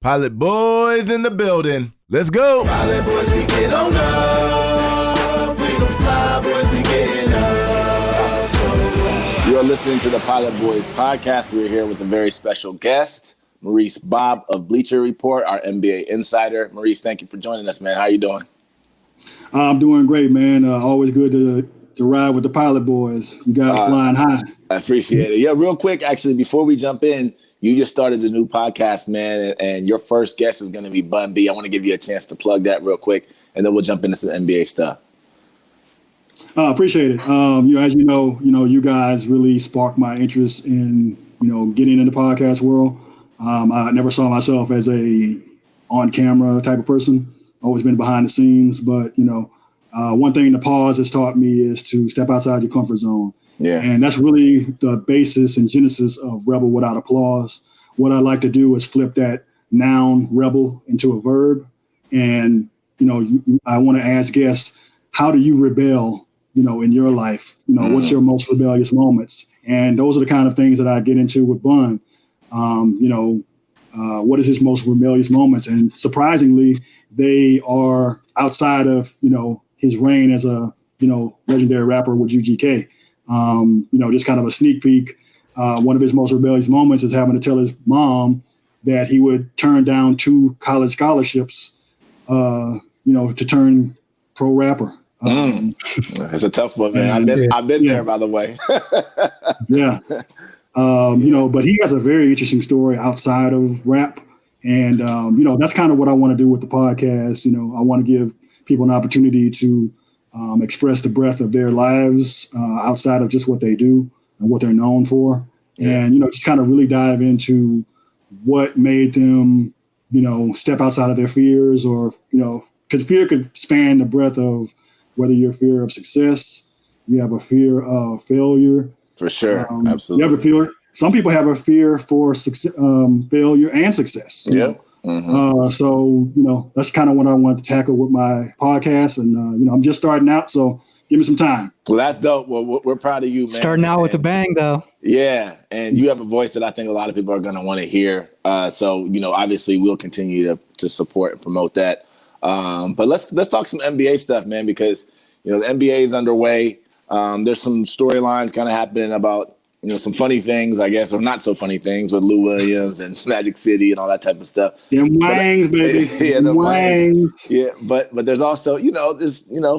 Pilot Boys in the building. Let's go. Pilot Boys, we get on up. We don't fly, boys, we getting up. You are listening to the Pilot Boys podcast. We're here with a very special guest, Maurice Bobb of Bleacher Report, our NBA insider. Maurice, thank you for joining us, man. How you doing? I'm doing great, man. Always good to ride with the Pilot Boys. You guys flying high. I appreciate it. Yeah, real quick, actually, before we jump in, you just started a new podcast, man, and your first guest is going to be Bun B. I want to give you a chance to plug that real quick, and then we'll jump into some NBA stuff. Appreciate it. As you know, you guys really sparked my interest in, getting into the podcast world. I never saw myself as a on-camera type of person. Always been behind the scenes, but one thing the pause has taught me is to step outside your comfort zone. Yeah. And that's really the basis and genesis of Rebel Without Applause. What I like to do is flip that noun rebel into a verb. And, I want to ask guests, how do you rebel, in your life? What's your most rebellious moments? And those are the kind of things that I get into with Bun. What is his most rebellious moments? And surprisingly, they are outside of, his reign as a, legendary rapper with UGK. Just kind of a sneak peek. One of his most rebellious moments is having to tell his mom that he would turn down 2 college scholarships, to turn pro rapper. It's a tough one, man. I've been there, by the way. Yeah. But he has a very interesting story outside of rap. And, that's kind of what I want to do with the podcast. I want to give people an opportunity to express the breadth of their lives outside of just what they do and what they're known for. And, just kind of really dive into what made them, step outside of their fears or, because fear could span the breadth of whether you're fear of success, you have a fear of failure. For sure. Absolutely. You have a fear. Some people have a fear for failure and success. Yeah. So, that's kind of what I want to tackle with my podcast. And, I'm just starting out, so give me some time. Well, that's dope. Well, we're proud of you, man. Starting out with a bang, though. Yeah. And you have a voice that I think a lot of people are going to want to hear. So, obviously we'll continue to support and promote that. But let's talk some NBA stuff, man, because, the NBA is underway. There's some storylines kind of happening about, some funny things, I guess, or not so funny things with Lou Williams and Magic City and all that type of stuff. Them wangs, baby. Yeah, the wangs. Yeah, but there's also,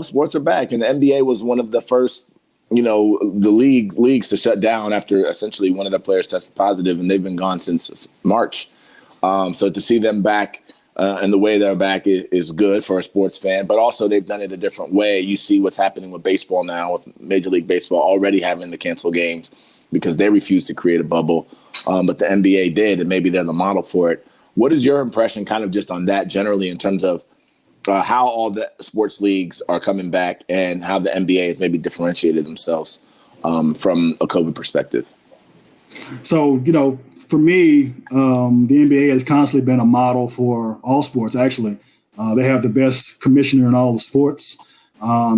sports are back, and the NBA was one of the first, the leagues to shut down after essentially one of the players tested positive, and they've been gone since March. So to see them back and the way they're back is good for a sports fan, but also they've done it a different way. You see what's happening with baseball now, with Major League Baseball already having to cancel games because they refused to create a bubble, but the NBA did, and maybe they're the model for it. What is your impression kind of just on that generally in terms of how all the sports leagues are coming back and how the NBA has maybe differentiated themselves from a COVID perspective? So, for me, the NBA has constantly been a model for all sports, actually. They have the best commissioner in all the sports.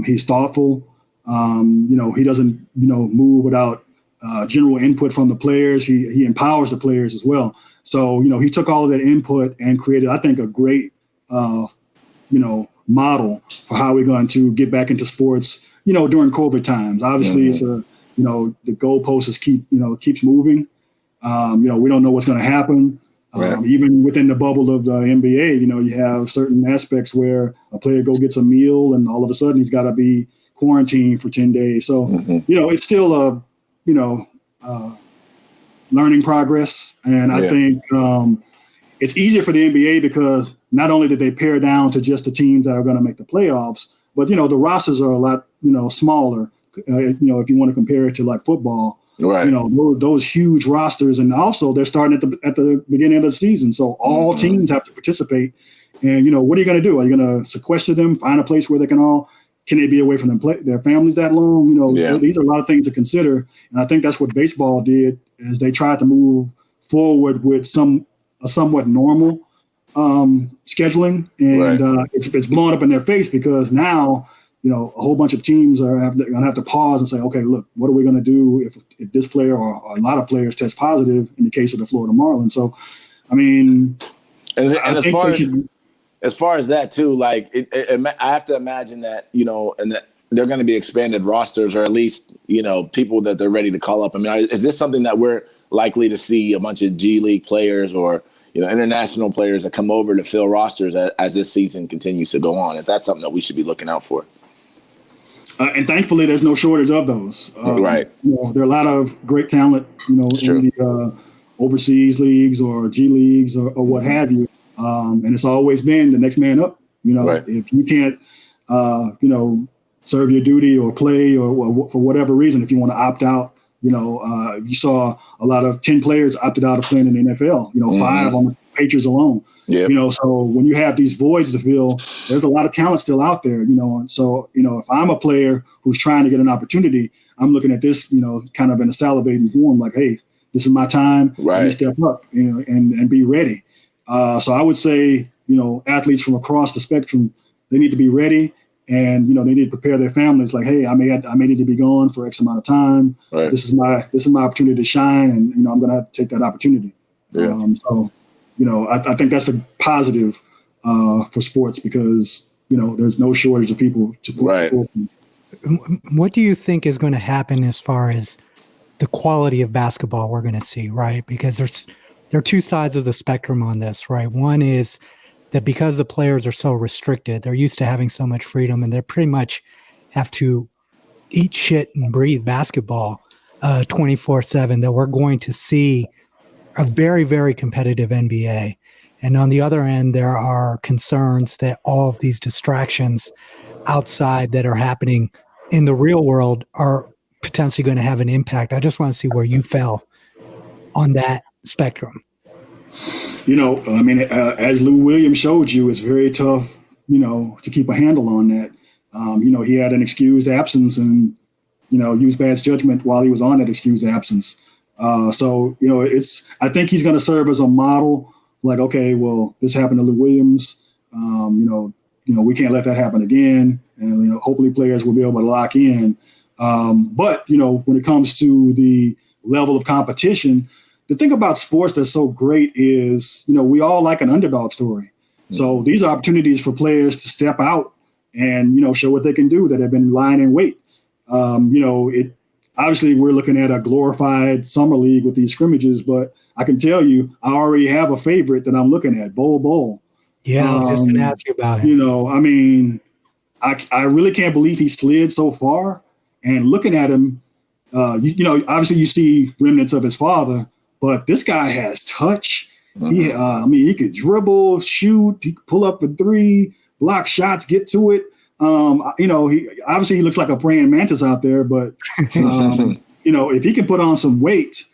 He's thoughtful. He doesn't, move without general input from the players. He empowers the players as well. So, he took all of that input and created, I think, a great, model for how we're going to get back into sports, during COVID times. Obviously, it's the goalposts keeps moving. We don't know what's going to happen. Right. Even within the bubble of the NBA, you have certain aspects where a player gets a meal and all of a sudden he's got to be quarantined for 10 days. So, it's still a, learning progress. And I think it's easier for the NBA because not only did they pare down to just the teams that are going to make the playoffs, but, the rosters are a lot, smaller, if you want to compare it to like football. Right. Those huge rosters. And also they're starting at the beginning of the season. So all teams have to participate. And, what are you going to do? Are you going to sequester them, find a place where can they be away from their families that long? These are a lot of things to consider. And I think that's what baseball did is they tried to move forward with a somewhat normal scheduling. And it's blowing up in their face because now, a whole bunch of teams are going to have to pause and say, okay, look, what are we going to do if this player or a lot of players test positive in the case of the Florida Marlins? So, I mean, And as far as that too, like I have to imagine that, you know, and that they're going to be expanded rosters, or at least, you know, people that they're ready to call up. I mean, is this something that we're likely to see a bunch of G League players or, you know, international players that come over to fill rosters as this season continues to go on? Is that something that we should be looking out for? And thankfully, there's no shortage of those. Right. You know, there are a lot of great talent, you know, in the overseas leagues or G leagues or what have you. And it's always been the next man up. You know, if you can't, you know, serve your duty or play or for whatever reason, if you want to opt out, you know, you saw a lot of 10 players opted out of playing in the NFL, you know, 5 on the Patriots alone. Yep. You know, so when you have these voids to fill, there's a lot of talent still out there, you know. And so, you know, if I'm a player who's trying to get an opportunity, I'm looking at this, you know, kind of in a salivating form, like, hey, this is my time. Let me step up, you know, and be ready. So I would say, you know, athletes from across the spectrum, they need to be ready. And, you know, they need to prepare their families like, hey, I may need to be gone for X amount of time. Right. This is my opportunity to shine. And, you know, I'm going to have to take that opportunity. Yeah. So, you know, I think that's a positive for sports because, you know, there's no shortage of people to play. What do you think is going to happen as far as the quality of basketball we're going to see, right? Because there are two sides of the spectrum on this, right? One is that because the players are so restricted, they're used to having so much freedom and they pretty much have to eat shit and breathe basketball 24/7, that we're going to see a very, very competitive NBA. And on the other end, there are concerns that all of these distractions outside that are happening in the real world are potentially going to have an impact. I just want to see where you fell on that spectrum. You know, I mean, as Lou Williams showed you, it's very tough, you know, to keep a handle on that. You know, he had an excused absence and, you know, used bad judgment while he was on that excused absence. So, you know, I think he's going to serve as a model like, okay, well, this happened to Lou Williams. You know, we can't let that happen again. And, you know, hopefully players will be able to lock in. But, you know, when it comes to the level of competition, the thing about sports that's so great is, you know, we all like an underdog story. So these are opportunities for players to step out and, you know, show what they can do that have been lying in wait. You know, obviously we're looking at a glorified summer league with these scrimmages, but I can tell you, I already have a favorite that I'm looking at, Bol Bol. Yeah, I was just going to ask you about him. You know, I mean, I really can't believe he slid so far. And looking at him, you know, obviously you see remnants of his father, but this guy has touch. I mean, he could dribble, shoot, he could pull up a three, block shots, get to it. You know, he looks like a praying mantis out there, but you know, if he can put on some weight,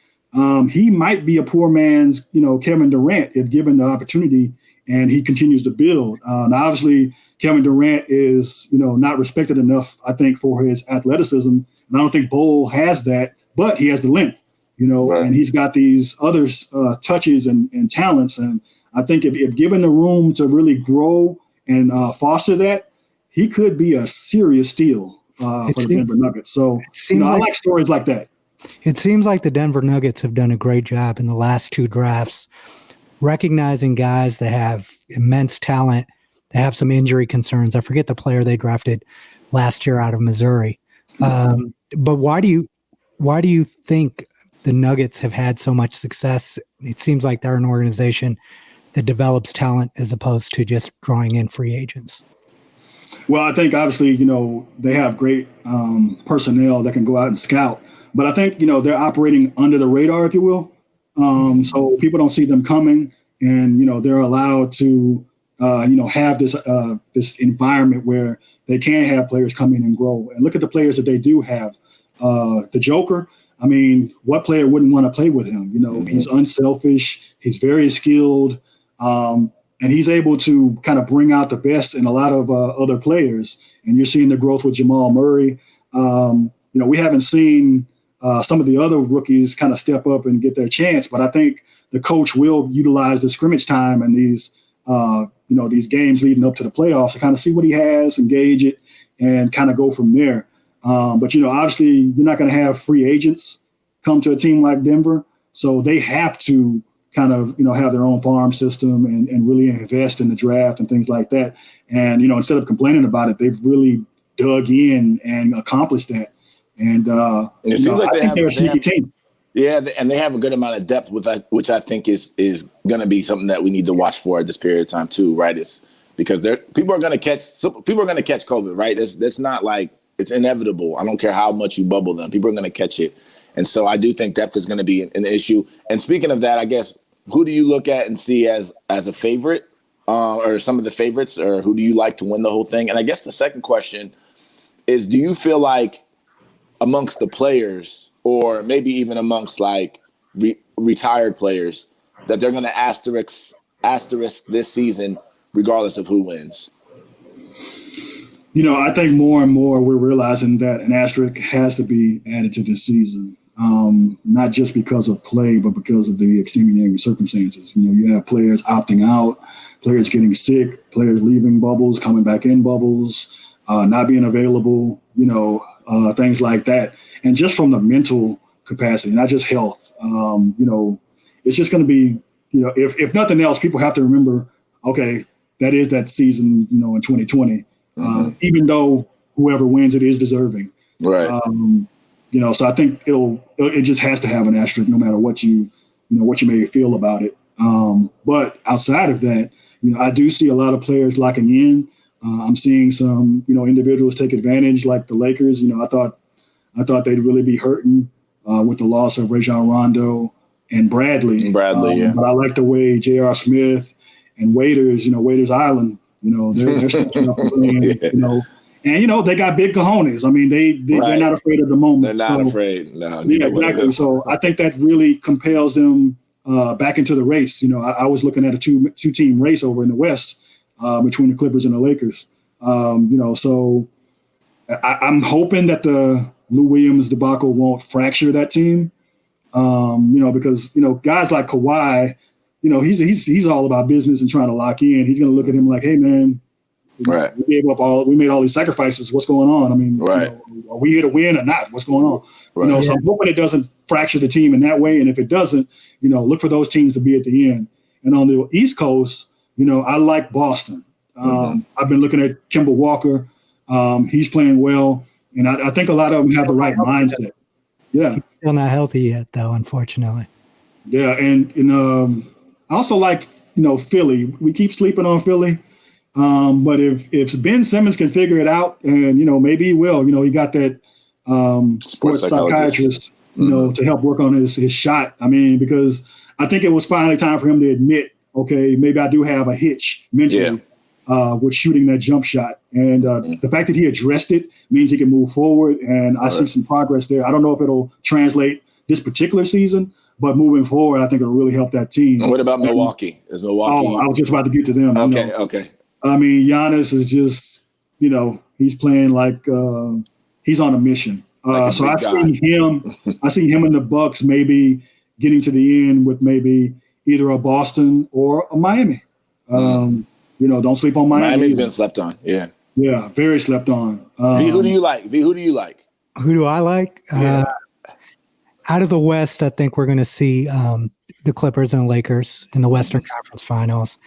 he might be a poor man's, you know, Kevin Durant if given the opportunity and he continues to build. Now, obviously, Kevin Durant is, you know, not respected enough, I think, for his athleticism, and I don't think Bol has that, but he has the length. You know, and he's got these other touches and talents. And I think if given the room to really grow and foster that, he could be a serious steal for the Denver Nuggets. So, you know, I like stories like that. It seems like the Denver Nuggets have done a great job in the last 2 drafts, recognizing guys that have immense talent, that have some injury concerns. I forget the player they drafted last year out of Missouri. But why do you think the Nuggets have had so much success? It seems like they're an organization that develops talent as opposed to just drawing in free agents. Well, I think obviously, you know, they have great personnel that can go out and scout, but I think, you know, they're operating under the radar, if you will. So people don't see them coming and, you know, they're allowed to, you know, have this environment where they can have players come in and grow. And look at the players that they do have. The Joker, I mean, what player wouldn't want to play with him? You know, he's unselfish. He's very skilled. And he's able to kind of bring out the best in a lot of other players. And you're seeing the growth with Jamal Murray. You know, we haven't seen some of the other rookies kind of step up and get their chance. But I think the coach will utilize the scrimmage time and these, you know, these games leading up to the playoffs to kind of see what he has, engage it, and kind of go from there. But, you know, obviously you're not going to have free agents come to a team like Denver. So they have to kind of, have their own farm system and really invest in the draft and things like that. And, instead of complaining about it, they've really dug in and accomplished that. And it seems like I think they're a sneaky team. Yeah, and they have a good amount of depth, which I think is going to be something that we need to watch for at this period of time too, right? It's because people are going to catch COVID, right? That's not like it's inevitable. I don't care how much you bubble them, people are going to catch it, and so I do think depth is going to be an issue. And speaking of that, I guess who do you look at and see as a favorite, or some of the favorites, or who do you like to win the whole thing? And I guess the second question is, do you feel like amongst the players, or maybe even amongst like retired players, that they're going to asterisk this season regardless of who wins? I think more and more we're realizing that an asterisk has to be added to this season, not just because of play, but because of the extenuating circumstances. You have players opting out, players getting sick, players leaving bubbles, coming back in bubbles, not being available, things like that. And just from the mental capacity, not just health, it's just going to be, if nothing else, people have to remember, okay, that is that season, in 2020, even though whoever wins it is deserving. Right. So I think it just has to have an asterisk no matter what you may feel about it. But outside of that, I do see a lot of players locking in. I'm seeing some, individuals take advantage, like the Lakers. I thought they'd really be hurting with the loss of Rajon Rondo and Bradley. Yeah. But I like the way J.R. Smith and Waiters, Waiters Island, they're stepping up and playing, and they got big cojones. I mean, they're not afraid of the moment. They're not afraid. No. Yeah, exactly. So I think that really compels them back into the race. I was looking at a two-team race over in the West between the Clippers and the Lakers. So I'm hoping that the Lou Williams debacle won't fracture that team, because, guys like Kawhi, he's all about business and trying to lock in. He's going to look at him like, hey, man, right. we made all these sacrifices. What's going on? I mean, right. Are we here to win or not? What's going on? Right. So I'm hoping it doesn't fracture the team in that way. And if it doesn't, look for those teams to be at the end. And on the East Coast, I like Boston. I've been looking at Kemba Walker. He's playing well. And I think a lot of them have the right mindset. Yeah. He's still not healthy yet, though, unfortunately. Yeah. And I also like, Philly. We keep sleeping on Philly. But if Ben Simmons can figure it out, and, maybe he will, he got that sports psychiatrist, to help work on his shot. I mean, because I think it was finally time for him to admit, okay, maybe I do have a hitch mentally. With shooting that jump shot. And the fact that he addressed it means he can move forward. And I see some progress there. I don't know if it'll translate this particular season, but moving forward, I think it'll really help that team. And what about Milwaukee? Is Milwaukee? Oh, I was just about to get to them. Okay. I mean, Giannis is just, he's playing like he's on a mission. So I see him in the Bucks maybe getting to the end with maybe either a Boston or a Miami. Don't sleep on Miami. Miami's been slept on. Yeah. Yeah, very slept on. V, who do you like? Who do I like? Out of the West, I think we're going to see the Clippers and Lakers in the Western Conference Finals.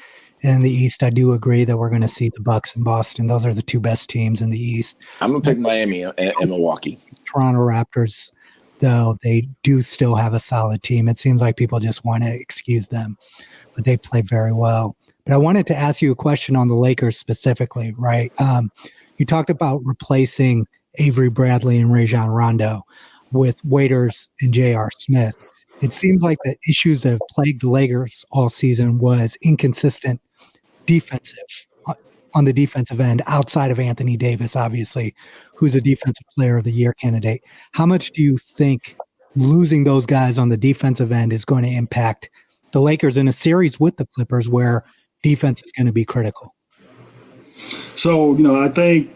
And in the East, I do agree that we're going to see the Bucks and Boston. Those are the two best teams in the East. I'm going to pick Miami and Milwaukee. Toronto Raptors, though, they do still have a solid team. It seems like people just want to excuse them, but they play very well. But I wanted to ask you a question on the Lakers specifically, right? You talked about replacing Avery Bradley and Rajon Rondo with Waiters and J.R. Smith. It seems like the issues that have plagued the Lakers all season was inconsistent defensive on the defensive end outside of Anthony Davis, obviously, who's a defensive player of the year candidate. How much do you think losing those guys on the defensive end is going to impact the Lakers in a series with the Clippers where defense is going to be critical? So, I think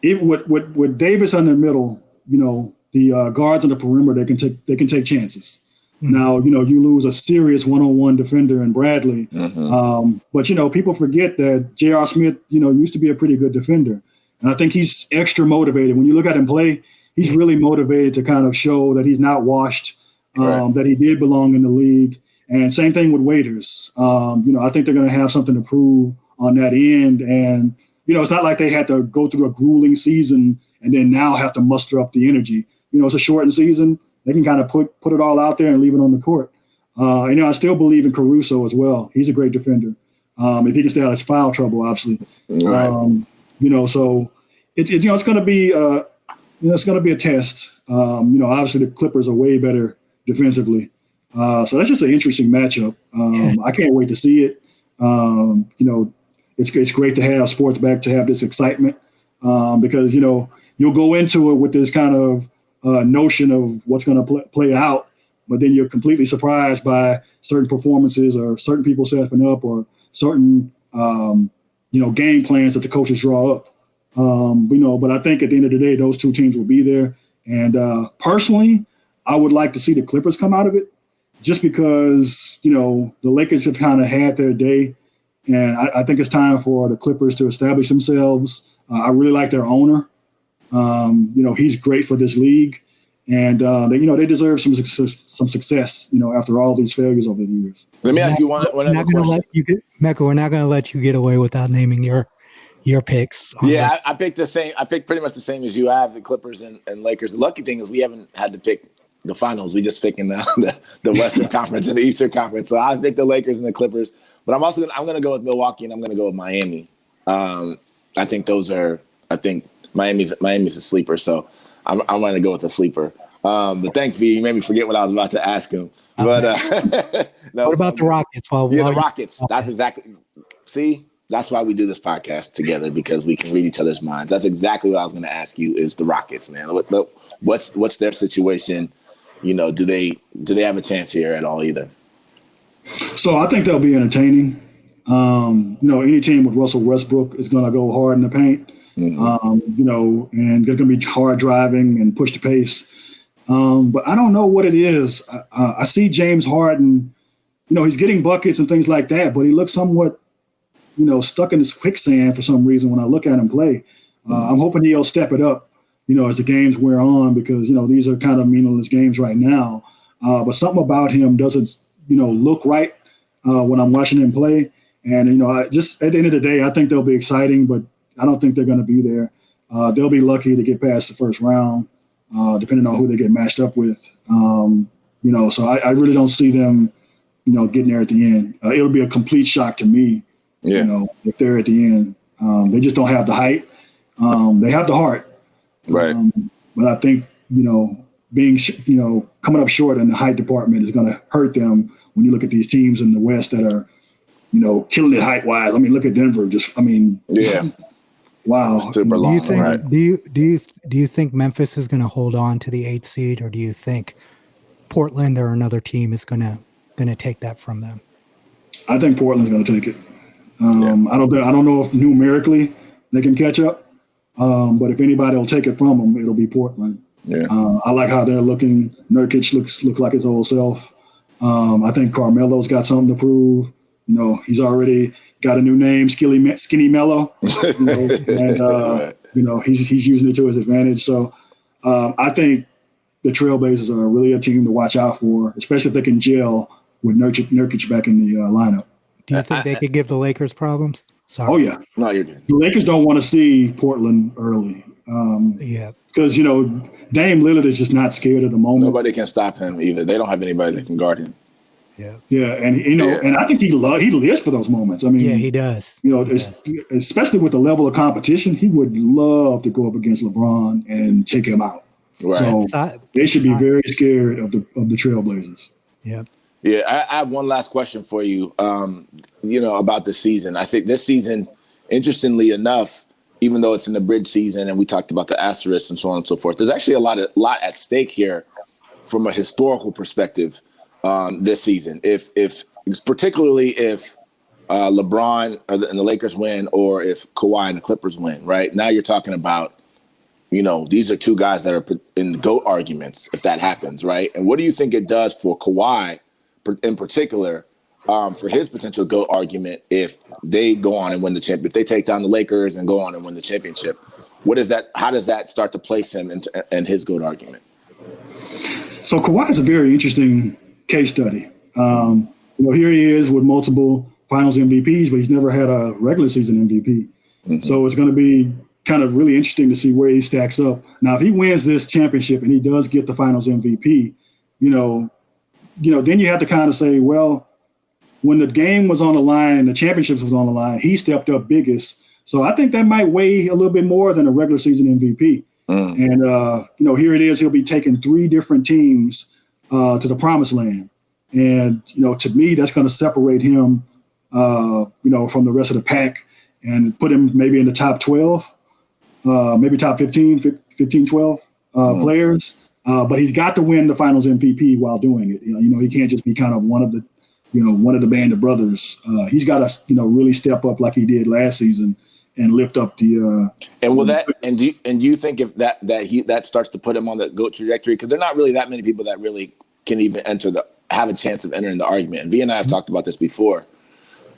with Davis in the middle, the guards on the perimeter, they can take chances. Mm-hmm. Now, you lose a serious one-on-one defender in Bradley. Mm-hmm. But, people forget that J.R. Smith, used to be a pretty good defender. And I think he's extra motivated. When you look at him play, he's really motivated to kind of show that he's not washed. that he did belong in the league. And same thing with Waiters. I think they're going to have something to prove on that end. And, it's not like they had to go through a grueling season and then now have to muster up the energy. It's a shortened season. They can kind of put it all out there and leave it on the court. I still believe in Caruso as well. He's a great defender. If he can stay out of foul trouble, obviously. Right. So it's going to be it's going to be a test. Obviously the Clippers are way better defensively. So that's just an interesting matchup. I can't wait to see it. It's great to have sports back, to have this excitement because, you'll go into it with this kind of notion of what's going to play out, but then you're completely surprised by certain performances or certain people stepping up or certain, game plans that the coaches draw up. But I think at the end of the day, those two teams will be there. And personally, I would like to see the Clippers come out of it just because, the Lakers have kind of had their day. And I think it's time for the Clippers to establish themselves. I really like their owner. He's great for this league. And, they deserve some success, after all these failures over the years. Let me ask you one other question. Mecca, we're not going to let you get away without naming your picks. Yeah, I picked the same. I picked pretty much the same as you have, the Clippers and Lakers. The lucky thing is we haven't had to pick the finals. We just picking the Western Conference and the Eastern Conference. So I picked the Lakers and the Clippers. But I'm going to go with Milwaukee and I'm going to go with Miami. I think Miami's a sleeper. So I'm going to go with a sleeper. But thanks, V. You made me forget what I was about to ask him. But no, what about the Rockets? The Rockets. Okay. That's exactly. See, that's why we do this podcast together, because we can read each other's minds. That's exactly what I was going to ask you. Is the Rockets, man? What's their situation? Do they have a chance here at all either? So I think they'll be entertaining. Any team with Russell Westbrook is going to go hard in the paint. Mm-hmm. And they're going to be hard driving and push the pace. But I don't know what it is. I see James Harden, he's getting buckets and things like that, but he looks somewhat, stuck in this quicksand for some reason when I look at him play. I'm hoping he'll step it up, as the games wear on, because, these are kind of meaningless games right now. But something about him doesn't, look right when I'm watching him play. And, I just at the end of the day, I think they'll be exciting, but I don't think they're going to be there. They'll be lucky to get past the first round, depending on who they get matched up with. So I really don't see them, getting there at the end. It'll be a complete shock to me, if they're at the end. They just don't have the height. They have the heart. Right. But I think, being, coming up short in the height department is going to hurt them when you look at these teams in the West that are, killing it height-wise. I mean, look at Denver. Yeah. Wow. Super long. Do you think Memphis is going to hold on to the 8th seed, or do you think Portland or another team is going to take that from them? I think Portland's going to take it. I don't know if numerically they can catch up, but if anybody will take it from them, it'll be Portland. Yeah. I like how they're looking. Nurkic looks like his old self. I think Carmelo's got something to prove. He's already got a new name, Skinny Mello, and he's using it to his advantage. So I think the Trailblazers are really a team to watch out for, especially if they can gel with Nurkic back in the lineup. Do you think they could give the Lakers problems? Sorry. Oh yeah, no, you're good. The Lakers don't want to see Portland early. Because Dame Lillard is just not scared at the moment. Nobody can stop him either. They don't have anybody that can guard him. Yeah, and and I think he lives for those moments. I mean, yeah, he does. Especially with the level of competition, he would love to go up against LeBron and take him out. Right. So they should be very scared of the Trailblazers. Yeah. Yeah, I have one last question for you. About the season. I think this season, interestingly enough, even though it's in the bridge season and we talked about the asterisks and so on and so forth, there's actually a lot at stake here from a historical perspective. This season, if particularly if LeBron and the Lakers win, or if Kawhi and the Clippers win, right? Now you're talking about, these are two guys that are in GOAT arguments if that happens, right? And what do you think it does for Kawhi in particular, for his potential GOAT argument if they go on and win the championship, if they take down the Lakers and go on and win the championship? What is that? How does that start to place him in his GOAT argument? So Kawhi is a very interesting case study. Here he is with multiple Finals MVPs, but he's never had a regular season MVP. Mm-hmm. So it's going to be kind of really interesting to see where he stacks up. Now, if he wins this championship and he does get the Finals MVP, then you have to kind of say, well, when the game was on the line and the championships was on the line, he stepped up biggest. So I think that might weigh a little bit more than a regular season MVP. And, here it is. He'll be taking 3 different teams to the promised land. And, to me, that's going to separate him, from the rest of the pack and put him maybe in the top 12, maybe top 15, 12 players. But he's got to win the Finals MVP while doing it. He can't just be kind of one of the band of brothers. He's got to, really step up like he did last season and lift up the. Do you think if that starts to put him on the GOAT trajectory? Because there are not really that many people that really can even have a chance of entering the argument. And V and I have talked about this before.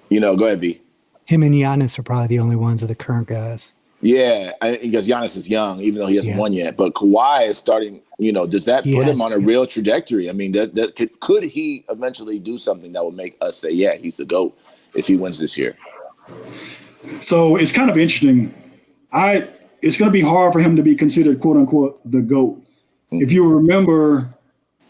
Go ahead, V. Him and Giannis are probably the only ones of the current guys. Yeah, because Giannis is young, even though he hasn't won yet. But Kawhi is starting. Does that put him on a real trajectory? I mean, could he eventually do something that will make us say, yeah, he's the GOAT if he wins this year? So it's kind of interesting. It's going to be hard for him to be considered, quote unquote, the GOAT. Mm-hmm. If you remember,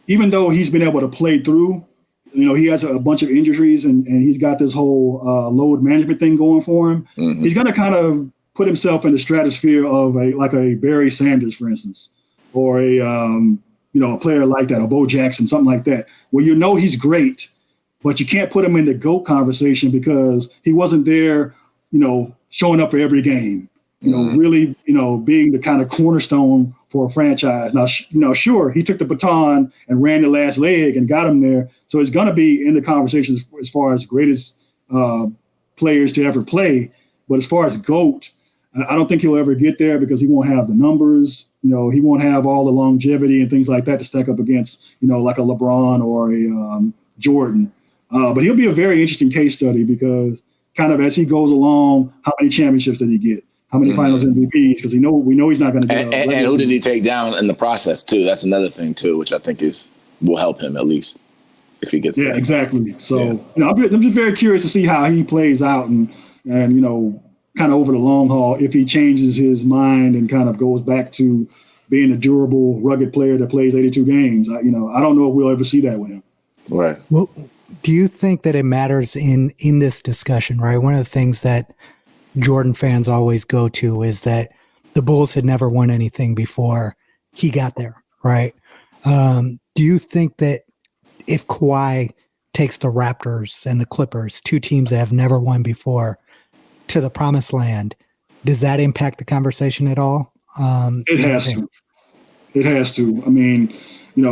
even though he's been able to play through, he has a bunch of injuries and he's got this whole load management thing going for him. Mm-hmm. He's going to kind of put himself in the stratosphere of a Barry Sanders, for instance, or a player like that, or Bo Jackson, something like that, where he's great, but you can't put him in the GOAT conversation because he wasn't there, showing up for every game, really, being the kind of cornerstone for a franchise. Now, sure, he took the baton and ran the last leg and got him there. So he's going to be in the conversations as far as greatest players to ever play. But as far as GOAT, I don't think he'll ever get there because he won't have the numbers. He won't have all the longevity and things like that to stack up against, like a LeBron or a Jordan. But he'll be a very interesting case study because kind of as he goes along, how many championships did he get? How many Finals MVPs? Because we know he's not going to get. And who did he take down in the process too? That's another thing too, which I think will help him at least if he gets. Yeah, there. Exactly. So I'm just very curious to see how he plays out and kind of over the long haul, if he changes his mind and kind of goes back to being a durable, rugged player that plays 82 games. I don't know if we'll ever see that with him. Right. Well, do you think that it matters in this discussion, right? One of the things that Jordan fans always go to is that the Bulls had never won anything before he got there, right? Do you think that if Kawhi takes the Raptors and the Clippers, 2 teams that have never won before, to the promised land, does that impact the conversation at all? It has to. It has to. I mean,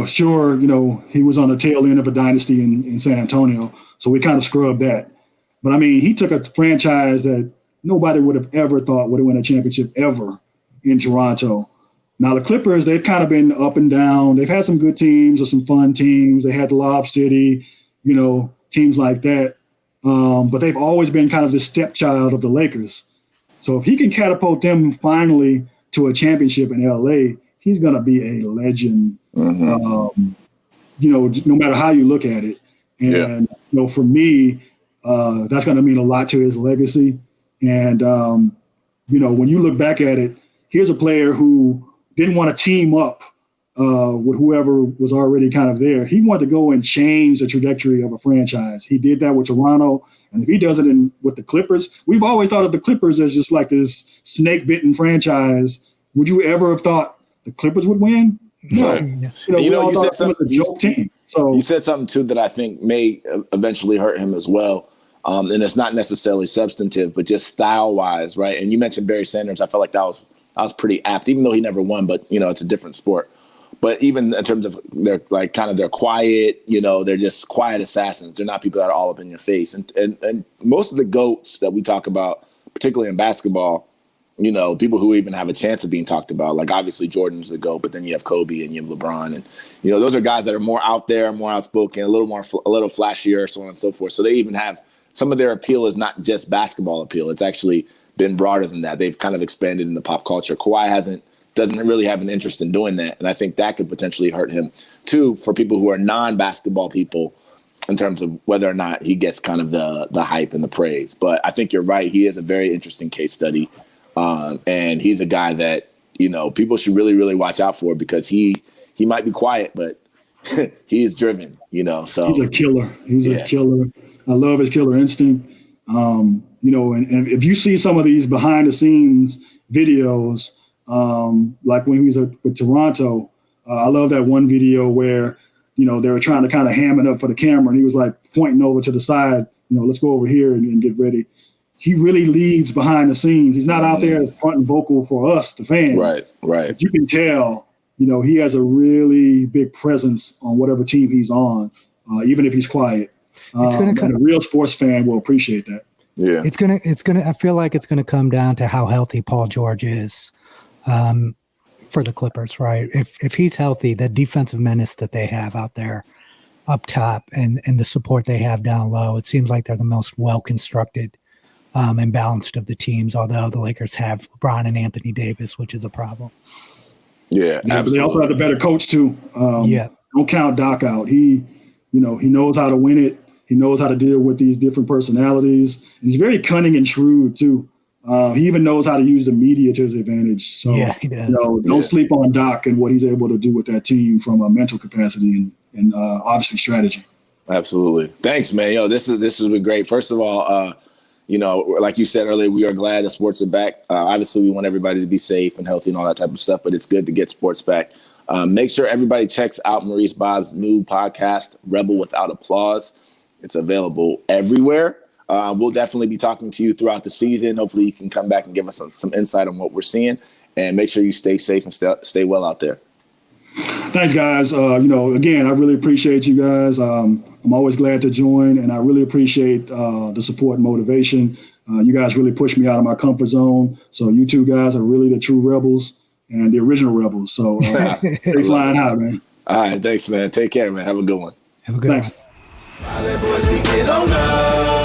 sure, he was on the tail end of a dynasty in San Antonio, so we kind of scrubbed that. But I mean, he took a franchise that nobody would have ever thought would have won a championship ever in Toronto. Now the Clippers, they've kind of been up and down. They've had some good teams or some fun teams. They had the Lob City, teams like that. But they've always been kind of the stepchild of the Lakers. So if he can catapult them finally to a championship in LA, he's going to be a legend, no matter how you look at it. And, for me, that's going to mean a lot to his legacy. And, when you look back at it, here's a player who didn't want to team up with whoever was already kind of there. He wanted to go and change the trajectory of a franchise. He did that with Toronto. And if he does it with the Clippers, we've always thought of the Clippers as just like this snake-bitten franchise. Would you ever have thought the Clippers would win? No. You said something, joke team. So you said something too that I think may eventually hurt him as well. And it's not necessarily substantive, but just style-wise, right? And you mentioned Barry Sanders. I felt like that was pretty apt, even though he never won. But it's a different sport. But even in terms of their quiet, they're just quiet assassins. They're not people that are all up in your face. And most of the GOATs that we talk about, particularly in basketball, people who even have a chance of being talked about, like obviously Jordan's the GOAT, but then you have Kobe and you have LeBron. And, those are guys that are more out there, more outspoken, a little flashier, so on and so forth. So they even have some of their appeal is not just basketball appeal. It's actually been broader than that. They've kind of expanded in the pop culture. Kawhi hasn't doesn't really have an interest in doing that. And I think that could potentially hurt him too, for people who are non-basketball people, in terms of whether or not he gets kind of the hype and the praise. But I think you're right. He is a very interesting case study. And he's a guy that, people should really, really watch out for, because he might be quiet, but he is driven, so. He's a killer. He's a killer. I love his killer instinct. And if you see some of these behind the scenes videos, like when he was with Toronto, I love that one video where, they were trying to kind of ham it up for the camera, and he was like pointing over to the side, let's go over here and get ready. He really leads behind the scenes. He's not out there front and vocal for us, the fans. Right. But you can tell, he has a really big presence on whatever team he's on, even if he's quiet. And a real sports fan will appreciate that. Yeah. I feel like it's going to come down to how healthy Paul George is. For the Clippers, right? If he's healthy, the defensive menace that they have out there up top and the support they have down low, it seems like they're the most well-constructed and balanced of the teams, although the Lakers have LeBron and Anthony Davis, which is a problem. Yeah, but they also have the better coach too. Don't count Doc out. He knows how to win it. He knows how to deal with these different personalities. And he's very cunning and shrewd too. He even knows how to use the media to his advantage. So, he does. Don't sleep on Doc and what he's able to do with that team from a mental capacity and obviously strategy. Absolutely. Thanks, man. This has been great. First of all, like you said earlier, we are glad that sports are back. Obviously, we want everybody to be safe and healthy and all that type of stuff, but it's good to get sports back. Make sure everybody checks out Maurice Bobb's new podcast, Rebel Without Applause. It's available everywhere. We'll definitely be talking to you throughout the season. Hopefully you can come back and give us some insight on what we're seeing, and make sure you stay safe and stay well out there. Thanks, guys. Again, I really appreciate you guys. I'm always glad to join, and I really appreciate the support and motivation. You guys really push me out of my comfort zone. So you two guys are really the true rebels and the original rebels. So stay flying high, man. All right. Thanks, man. Take care, man. Have a good one. Have a good one. Boys, we get on up.